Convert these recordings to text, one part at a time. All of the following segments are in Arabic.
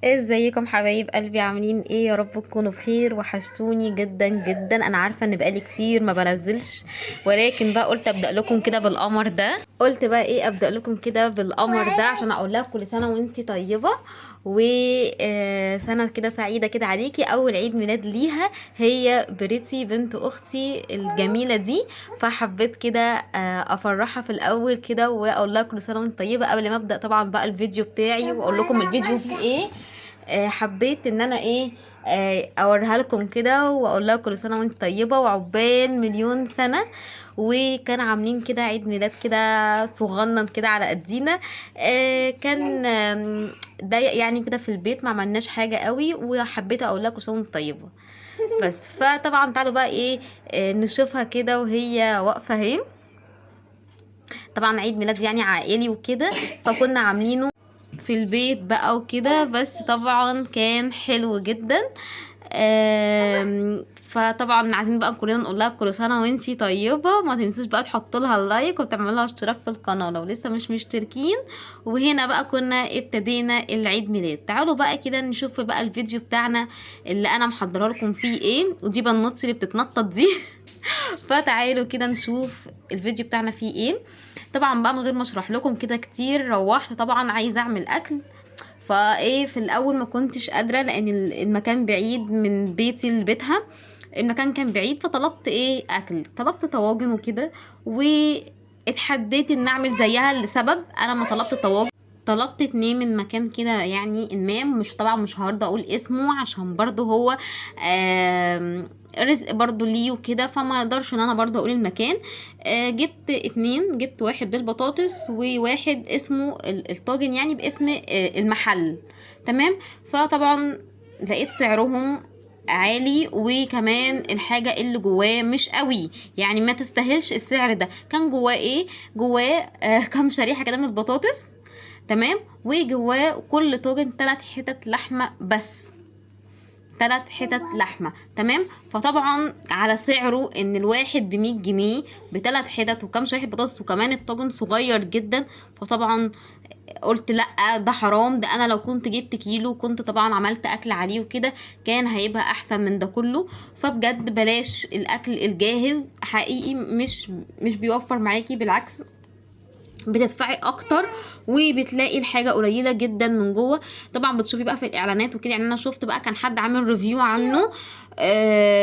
ازيكم حبايب قلبي؟ عاملين ايه؟ يا رب تكونوا بخير. وحشتوني جدا جدا. انا عارفه ان بقالي كتير ما بنزلش، ولكن بقى قلت ابدا لكم كده بالقمر ده. قلت بقى ايه، ابدا لكم كده بالقمر ده عشان اقول لها كل سنه وانتي طيبه، وسنه كده سعيده كده عليكي. اول عيد ميلاد ليها هي بريتي بنت اختي الجميله دي، فحبيت كده افرحها في الاول كده واقول لها كل سنه وانت طيبه قبل ما ابدا طبعا بقى الفيديو بتاعي واقول لكم الفيديو فيه ايه. حبيت ان انا ايه، اوريها لكم كده واقول لها كل سنه وانت طيبه وعقبال مليون سنه. وكان عاملين كده عيد ميلاد كده صغنن كده على قدينا. كان ده يعني كده في البيت، ما عملناش حاجه قوي، وحبيت اقول لها كل سنه وانت طيبه بس. فطبعا تعالوا بقى ايه، نشوفها كده وهي واقفه اهي. طبعا عيد ميلاد يعني عائلي وكده، فكنا عاملينه في البيت بقى وكده، بس طبعا كان حلو جدا. فطبعا عايزين بقى كلنا نقول لها كل سنه وانتي طيبه. ما تنسوش بقى تحطوا لها اللايك وتعملوا لها اشتراك في القناه لو لسه مش مشتركين. وهنا بقى كنا ابتدينا العيد ميلاد. تعالوا بقى كده نشوف بقى الفيديو بتاعنا اللي انا محضره لكم فيه ايه. ودي بنوتي اللي بتتنطط دي فتعالوا كده نشوف الفيديو بتاعنا فيه ايه. طبعا بقى من غير ما اشرح لكم كده كتير، روحت طبعا عايزه اعمل اكل. فايه في الاول ما كنتش قادره لان المكان بعيد من بيتي لبيتها. المكان كان بعيد، فطلبت ايه اكل، طلبت طواجن وكده. واتحديت ان اعمل زيها لسبب انا ما طلبت طواجن. طلبت اتنين من مكان كده يعني المام، مش طبعا مش هرضى اقول اسمه عشان برضو هو رزق برضو ليه وكده، فما اقدرش ان انا برضو اقول المكان. جبت اتنين، جبت واحد بالبطاطس وواحد اسمه الطاجن يعني باسم المحل. تمام. فطبعا لقيت سعرهم عالي، وكمان الحاجة اللي جواه مش قوي يعني ما تستاهلش السعر ده. كان جواه ايه؟ جواه كام شريحة كده من البطاطس. تمام. وجواه كل طاجن 3 حتت لحمه بس، 3 حتت لحمه. تمام. فطبعا على سعره ان الواحد ب100 جنيه ب3 حتت وكم شريحه بطاطس، وكمان الطاجن صغير جدا. فطبعا قلت لا ده حرام، ده انا لو كنت جبت كيلو كنت طبعا عملت اكل عليه وكده كان هيبقى احسن من ده كله. فبجد بلاش الاكل الجاهز، حقيقي مش بيوفر معاكي، بالعكس بتدفعي اكتر وبتلاقي الحاجه قليله جدا من جوه. طبعا بتشوفي بقى في الاعلانات وكده، يعني انا شفت بقى كان حد عامل ريفيو عنه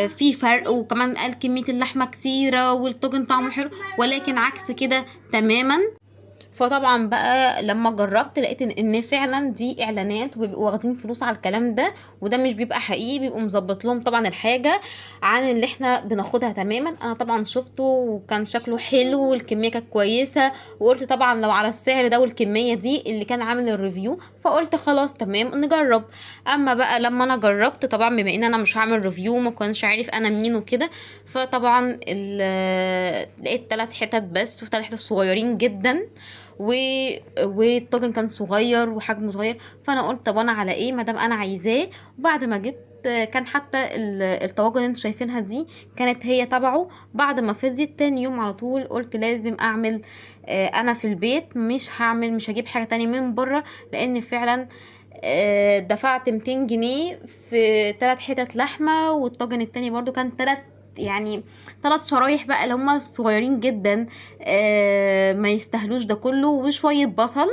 في فرق، وكمان قال كميه اللحمه كتيره والطاجن طعمه حلو، ولكن عكس كده تماما. فطبعا بقى لما جربت لقيت ان فعلا دي اعلانات وبيبقوا واخدين فلوس على الكلام ده، وده مش بيبقى حقيقي، بيبقوا مظبط لهم طبعا الحاجه عن اللي احنا بناخدها تماما. انا طبعا شفته وكان شكله حلو والكميه كانت كويسه، وقلت طبعا لو على السعر ده والكميه دي اللي كان عامل الريفيو فقلت خلاص تمام نجرب. اما بقى لما انا جربت طبعا بما ان انا مش هعمل ريفيو ما كنتش عارف انا مين وكده، فطبعا لقيت 3 حتت بس، و3 حتت صغيرين جدا، والطاجن كان صغير وحجمه صغير. فانا قلت طب انا على ايه ما دام انا عايزاه. وبعد ما جبت كان حتى الطواجن اللي انتوا شايفينها دي كانت هي تبعه. بعد ما فضيت تاني يوم على طول قلت لازم اعمل انا في البيت، مش هجيب حاجه تانية من بره، لان فعلا دفعت 200 جنيه في 3 حتت لحمه، والطاجن التاني برضو كان 3 شرايح بقى اللي هما صغيرين جدا. ما يستاهلوش ده كله، وشوية بصل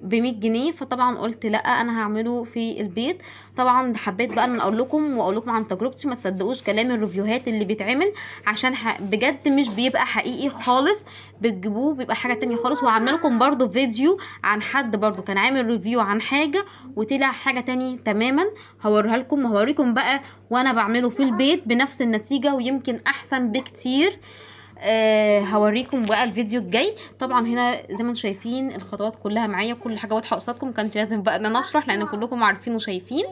ب100 جنيه. فطبعا قلت لا انا هعمله في البيت. طبعا حبيت بقى ان اقول لكم واقول لكم عن تجربتي، ما تصدقوش كلام الريفيوهات اللي بيتعمل عشان بجد مش بيبقى حقيقي خالص، بتجيبوه بيبقى حاجه تانية خالص. وعامله لكم برضو فيديو عن حد برضو كان عامل ريفيو عن حاجه وطلع حاجه تانية تماما، هوريها لكم وهوريكم بقى وانا بعمله في البيت بنفس النتيجه ويمكن احسن بكتير. هوريكم بقى الفيديو الجاي. طبعا هنا زي ما انتم شايفين الخطوات كلها معايا، كل حاجه واضحه قصادكم، كانت لازم بقى ان انا اشرح لان كلكم عارفين وشايفين.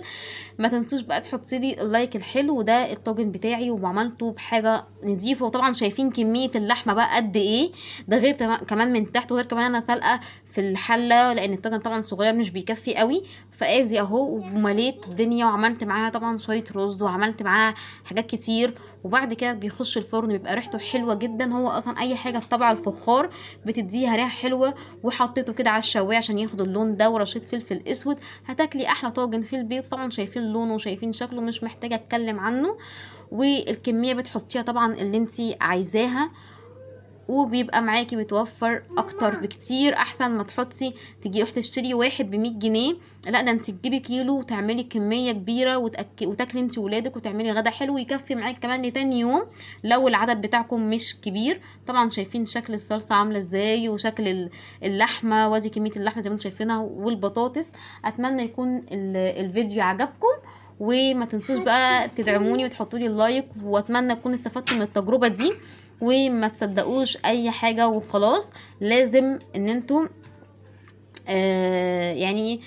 ما تنسوش بقى تحطي لي اللايك الحلو ده. الطاجن بتاعي وعملته بحاجه نظيفه، وطبعا شايفين كميه اللحمه بقى قد ايه، ده غير كمان من تحت، وغير كمان انا سالقه في الحله، لان الطاجن طبعا صغير مش بيكفي قوي. فادي اهو، ومليت الدنيا وعملت معاها طبعا شويه رز وعملت معاها حاجات كتير. وبعد كده بيخش الفرن بيبقى ريحته حلوه جدا. هو اصلا اي حاجه في طبع الفخار بتديها ريحه حلوه. وحطيته كده على الشوايه عشان ياخد اللون ده، ورشيت فلفل اسود. هتاكلي احلى طاجن في البيت. طبعا شايفين لونه وشايفين شكله، مش محتاجه اتكلم عنه. والكميه بتحطيها طبعا اللي انتي عايزاها، وبيبقى معاكي متوفر اكتر بكتير. احسن ما تحطي تجي رحتي تشتري واحد ب100 جنيه، لا ده انت تجيبي كيلو وتعملي كميه كبيره وتاكلي انت وولادك، وتعملي غدا حلو يكفي معاك كمان لتاني يوم لو العدد بتاعكم مش كبير. طبعا شايفين شكل الصلصه عامله ازاي، وشكل اللحمه، وادي كميه اللحمه زي ما انتم شايفينها، والبطاطس. اتمنى يكون الفيديو عجبكم، وما تنسوش بقى تدعموني وتحطوا لي اللايك. واتمنى تكونوا استفدتوا من التجربه دي، وما تصدقوش اي حاجه وخلاص. لازم ان انتم يعني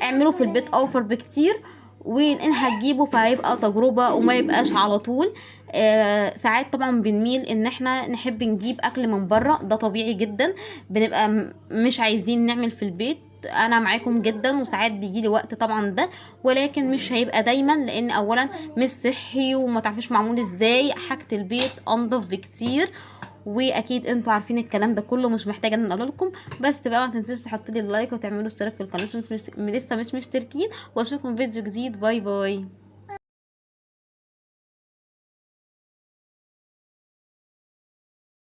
اعملوا في البيت اوفر بكتير. وان هتجيبوا فهيبقى تجربه وما يبقاش على طول. ساعات طبعا بنميل ان احنا نحب نجيب اكل من بره، ده طبيعي جدا. بنبقى مش عايزين نعمل في البيت. انا معاكم جدا، وساعات بيجيلي وقت طبعا ده، ولكن مش هيبقى دايما، لان اولا مش صحي وما تعرفيش معمول ازاي. حاجه البيت انضف بكتير، واكيد انتوا عارفين الكلام ده كله، مش محتاجه ان اقول لكم. بس بقى ما تنسوش تحطوا لي اللايك وتعملوا اشتراك في القناه لسه مش مشتركين. واشوفكم فيديو جديد. باي باي.